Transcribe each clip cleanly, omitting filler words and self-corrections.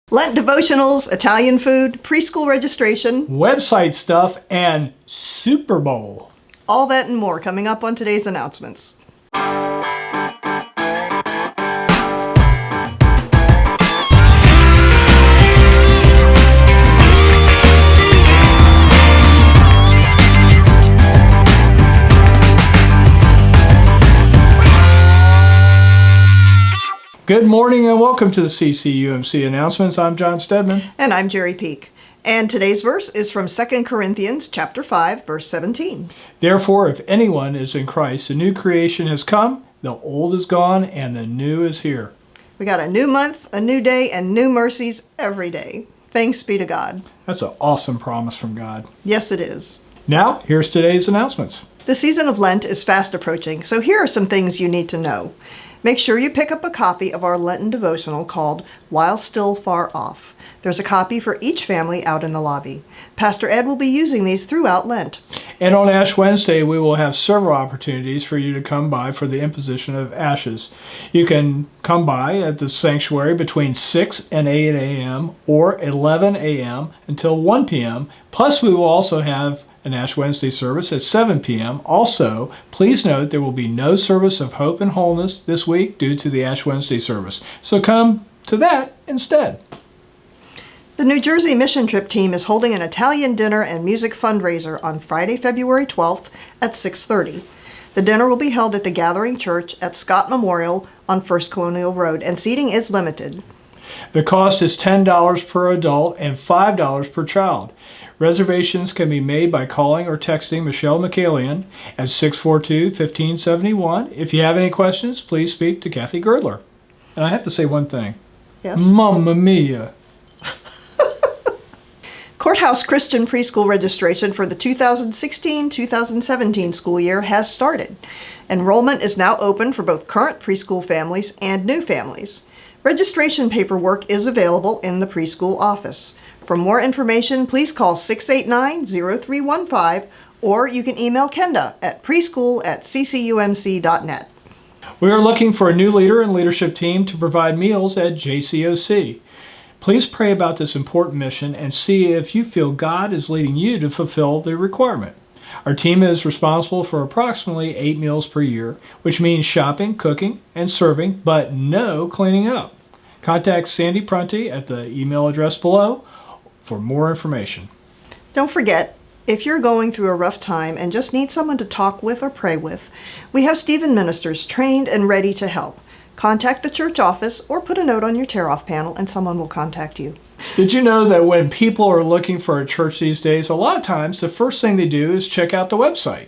Lent devotionals, Italian food, preschool registration, website stuff, and Super Bowl. all that and more coming up on today's announcements. Good morning and welcome to the UMC announcements. I'm John Steadman. And I'm Jerri Peake. And today's verse is from 2 Corinthians chapter 5, verse 17. Therefore, if anyone is in Christ, a new creation has come, the old is gone, and the new is here. We got a new month, a new day, and new mercies every day. Thanks be to God. That's an awesome promise from God. Yes, it is. Now, here's today's announcements. The season of Lent is fast approaching, so here are some things you need to know. Make sure you pick up a copy of our Lenten devotional called While Still Far Off. There's a copy for each family out in the lobby. Pastor Ed will be using these throughout Lent. And on Ash Wednesday, we will have several opportunities for you to come by for the imposition of ashes. You can come by at the sanctuary between 6 and 8 a.m. or 11 a.m. until 1 p.m. Plus, we will also have an Ash Wednesday service at 7 p.m. Also, please note there will be no service of hope and wholeness this week due to the Ash Wednesday service. So come to that instead. The New Jersey Mission Trip team is holding an Italian dinner and music fundraiser on Friday, February 12th at 6:30. The dinner will be held at the Gathering Church at Scott Memorial on First Colonial Road, and seating is limited. The cost is $10 per adult and $5 per child. Reservations can be made by calling or texting Michelle McCallion at 642-1571. If you have any questions, please speak to Kathy Girdler. And I have to say one thing. Yes? Mamma mia. Courthouse Christian preschool registration for the 2016-2017 school year has started. Enrollment is now open for both current preschool families and new families. Registration paperwork is available in the preschool office. For more information, please call 689-0315 or you can email Kenda at preschool@ccumc.net. We are looking for a new leader and leadership team to provide meals at JCOC. Please pray about this important mission and see if you feel God is leading you to fulfill the requirement. Our team is responsible for approximately 8 meals per year, which means shopping, cooking, and serving, but no cleaning up. Contact Sandy Prunty at the email address below for more information. Don't forget, if you're going through a rough time and just need someone to talk with or pray with, we have Stephen ministers trained and ready to help. Contact the church office or put a note on your tear-off panel and someone will contact you. Did you know that when people are looking for a church these days, a lot of times the first thing they do is check out the website?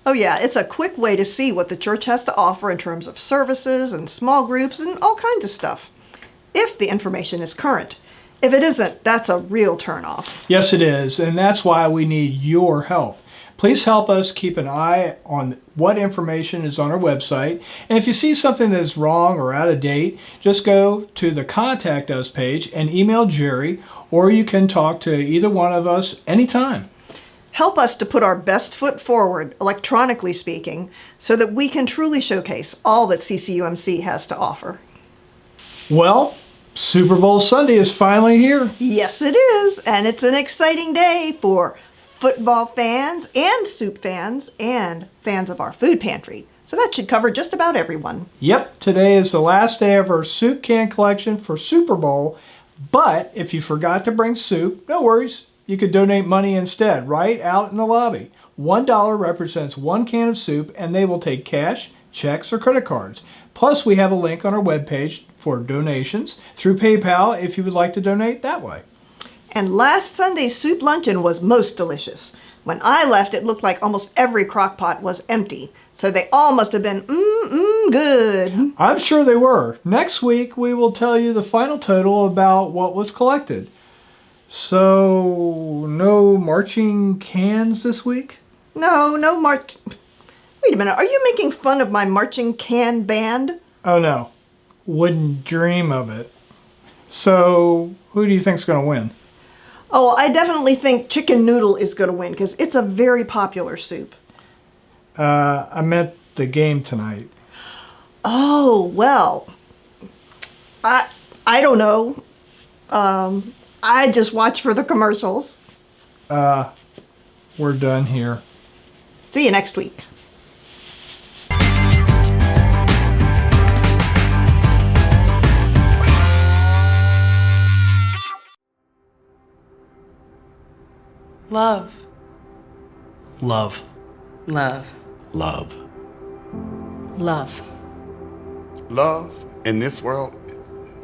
Oh yeah, it's a quick way to see what the church has to offer in terms of services and small groups and all kinds of stuff, if the information is current. If it isn't, that's a real turnoff. Yes, it is, and that's why we need your help. Please help us keep an eye on what information is on our website, and if you see something that is wrong or out of date, just go to the Contact Us page and email Jerry, or you can talk to either one of us anytime. Help us to put our best foot forward, electronically speaking, so that we can truly showcase all that CCUMC has to offer. Well, Super Bowl Sunday is finally here. Yes, it is, and it's an exciting day for football fans and soup fans and fans of our food pantry. So that should cover just about everyone. Yep, today is the last day of our soup can collection for Super Bowl, but if you forgot to bring soup, no worries. You could donate money instead, right out in the lobby. $1 represents 1 can of soup, and they will take cash, checks, or credit cards. Plus, we have a link on our webpage for donations through PayPal if you would like to donate that way. And last Sunday's soup luncheon was most delicious. When I left, it looked like almost every crock pot was empty. So they all must have been good. I'm sure they were. Next week, we will tell you the final total about what was collected. So, no marching cans this week? No march... Wait a minute, are you making fun of my marching can band? Oh no, wouldn't dream of it. So, who do you think's going to win? Oh, well, I definitely think chicken noodle is going to win because it's a very popular soup. I meant the game tonight. Oh, well, I don't know. I just watch for the commercials. We're done here. See you next week. Love. Love. Love. Love. Love. Love in this world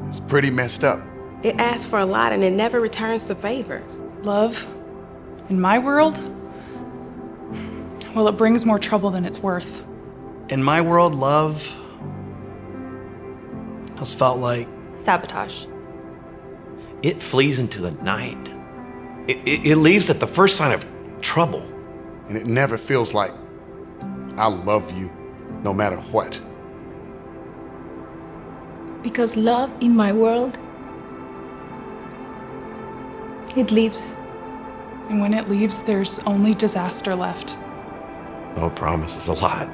is pretty messed up. It asks for a lot and it never returns the favor. Love, in my world, well, it brings more trouble than it's worth. In my world, love has felt like Sabotage. It flees into the night. It leaves at the first sign of trouble. And it never feels like I love you no matter what. Because love in my world, it leaves. And when it leaves, there's only disaster left. Oh, promises a lot,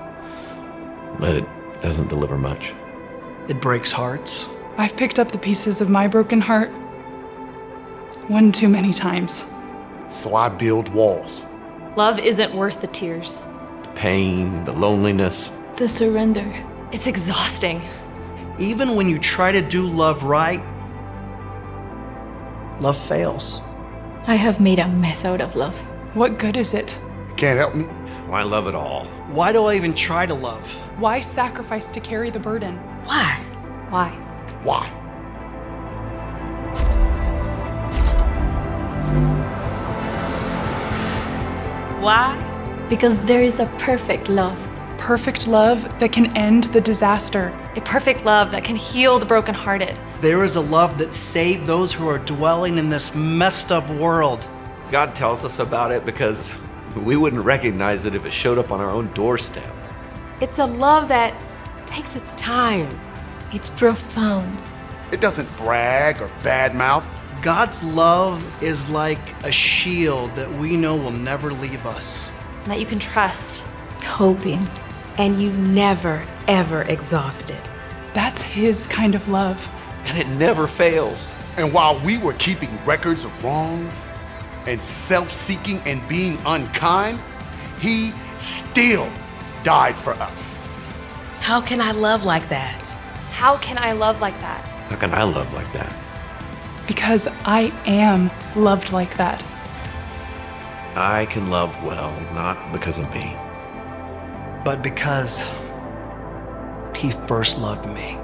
but it doesn't deliver much. it breaks hearts. I've picked up the pieces of my broken heart one too many times. So I build walls. Love isn't worth the tears. The pain, the loneliness. The surrender. It's exhausting. Even when you try to do love right, love fails. I have made a mess out of love. What good is it? You can't help me. Why love at all? Why do I even try to love? Why sacrifice to carry the burden? Why? Why? Why? Why? Because there is a perfect love. Perfect love that can end the disaster. A perfect love that can heal the brokenhearted. There is a love that saved those who are dwelling in this messed up world. God tells us about it because we wouldn't recognize it if it showed up on our own doorstep. It's a love that takes its time. It's profound. It doesn't brag or badmouth. God's love is like a shield that we know will never leave us. That you can trust. Hoping. And you never, ever exhausted. That's his kind of love. And it never fails. And while we were keeping records of wrongs and self-seeking and being unkind, he still died for us. How can I love like that? How can I love like that? How can I love like that? Because I am loved like that. I can love well, not because of me. But because he first loved me.